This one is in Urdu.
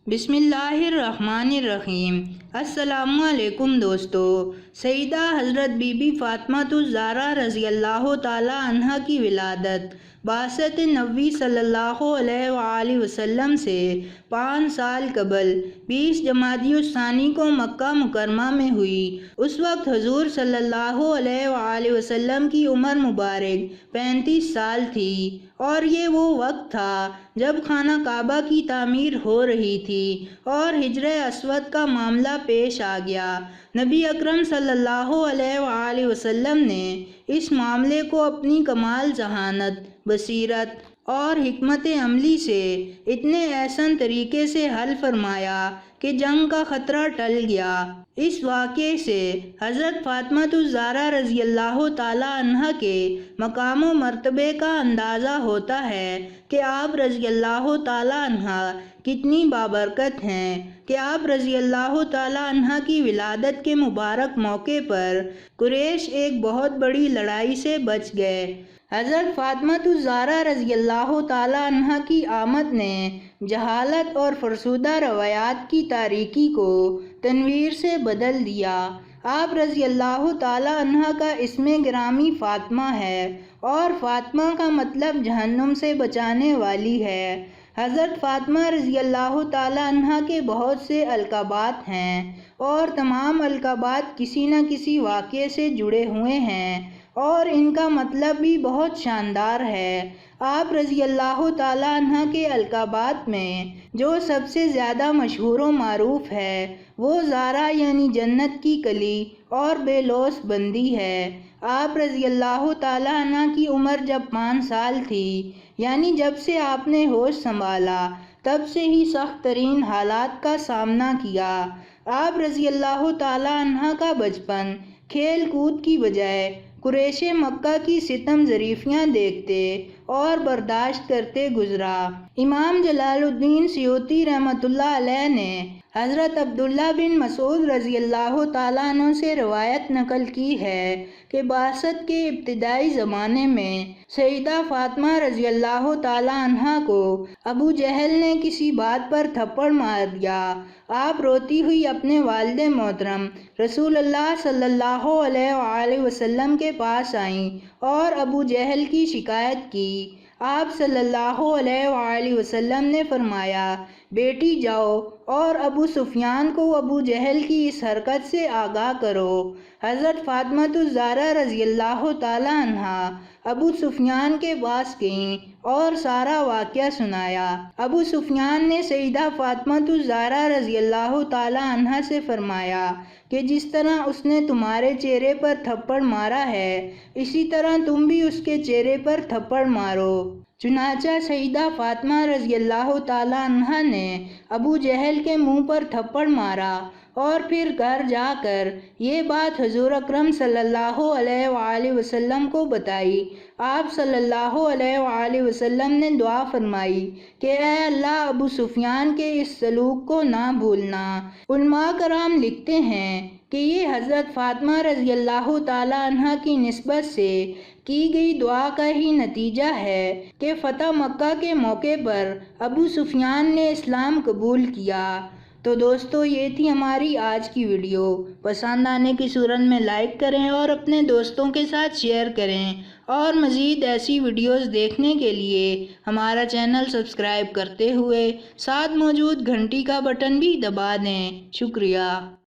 بسم اللہ الرحمن الرحیم۔ السلام علیکم دوستو۔ سیدہ حضرت بی بی فاطمہ الزہرا رضی اللہ تعالی عنہ کی ولادت بعثت نبوی صلی اللہ علیہ وآلہ وسلم سے 5 سال قبل 20 جمادی الثانی کو مکہ مکرمہ میں ہوئی۔ اس وقت حضور صلی اللہ علیہ وآلہ وسلم کی عمر مبارک 35 سال تھی، اور یہ وہ وقت تھا جب خانہ کعبہ کی تعمیر ہو رہی تھی اور حجر اسود کا معاملہ پیش آ گیا۔ نبی اکرم صلی اللہ علیہ وآلہ وسلم نے اس معاملے کو اپنی کمال ذہانت، بصیرت اور حکمت عملی سے اتنے احسن طریقے سے حل فرمایا کہ جنگ کا خطرہ ٹل گیا۔ اس واقعے سے حضرت فاطمہ الزہرا رضی اللہ تعالی عنہ کے مقام و مرتبے کا اندازہ ہوتا ہے کہ آپ رضی اللہ تعالی عنہ کتنی بابرکت ہیں کہ آپ رضی اللہ تعالی عنہ کی ولادت کے مبارک موقع پر قریش ایک بہت بڑی لڑائی سے بچ گئے۔ حضرت فاطمہ الزہرا رضی اللہ تعالی عنہ کی آمد نے جہالت اور فرسودہ روایات کی تاریکی کو تنویر سے بدل دیا۔ آپ رضی اللہ تعالی عنہ کا اسم گرامی فاطمہ ہے، اور فاطمہ کا مطلب جہنم سے بچانے والی ہے۔ حضرت فاطمہ رضی اللہ تعالی عنہ کے بہت سے القابات ہیں، اور تمام القابات کسی نہ کسی واقعے سے جڑے ہوئے ہیں، اور ان کا مطلب بھی بہت شاندار ہے۔ آپ رضی اللہ تعالی عنہ کے القابات میں جو سب سے زیادہ مشہور و معروف ہے وہ زہرا یعنی جنت کی کلی اور بے لوث بندی ہے۔ آپ رضی اللہ تعالی عنہ کی عمر جب 5 سال تھی، یعنی جب سے آپ نے ہوش سنبھالا تب سے ہی سخت ترین حالات کا سامنا کیا۔ آپ رضی اللہ تعالی عنہ کا بچپن کھیل کود کی بجائے قریش مکہ کی ستم ظریفیاں دیکھتے اور برداشت کرتے گزرا۔ امام جلال الدین سیوطی رحمۃ اللہ علیہ نے حضرت عبداللہ بن مسعود رضی اللہ تعالیٰ عنہ سے روایت نقل کی ہے کہ بعثت کے ابتدائی زمانے میں سیدہ فاطمہ رضی اللہ تعالیٰ عنہ کو ابو جہل نے کسی بات پر تھپڑ مار دیا۔ آپ روتی ہوئی اپنے والد محترم رسول اللہ صلی اللہ علیہ وآلہ وسلم کے پاس آئیں اور ابو جہل کی شکایت کی۔ آپ صلی اللہ علیہ وآلہ وسلم نے فرمایا، بیٹی جاؤ اور ابو سفیان کو ابو جہل کی اس حرکت سے آگاہ کرو۔ حضرت فاطمہ الزہرا رضی اللہ تعالی عنہ ابو سفیان کے پاس گئیں اور سارا واقعہ سنایا۔ ابو سفیان نے سیدہ فاطمہ الزہرا رضی اللہ تعالی عنہ سے فرمایا کہ جس طرح اس نے تمہارے چہرے پر تھپڑ مارا ہے، اسی طرح تم بھی اس کے چہرے پر تھپڑ مارو۔ چنانچہ سیدہ فاطمہ رضی اللہ تعالی عنہ نے ابو جہل کے منہ پر تھپڑ مارا، اور پھر گھر جا کر یہ بات حضور اکرم صلی اللہ علیہ وآلہ وسلم کو بتائی۔ آپ صلی اللہ علیہ وآلہ وسلم نے دعا فرمائی کہ اے اللہ، ابو سفیان کے اس سلوک کو نہ بھولنا۔ علماء کرام لکھتے ہیں کہ یہ حضرت فاطمہ رضی اللہ تعالی عنہ کی نسبت سے کی گئی دعا کا ہی نتیجہ ہے کہ فتح مکہ کے موقع پر ابو سفیان نے اسلام قبول کیا۔ تو دوستو، یہ تھی ہماری آج کی ویڈیو۔ پسند آنے کی صورت میں لائک کریں اور اپنے دوستوں کے ساتھ شیئر کریں، اور مزید ایسی ویڈیوز دیکھنے کے لیے ہمارا چینل سبسکرائب کرتے ہوئے ساتھ موجود گھنٹی کا بٹن بھی دبا دیں۔ شکریہ۔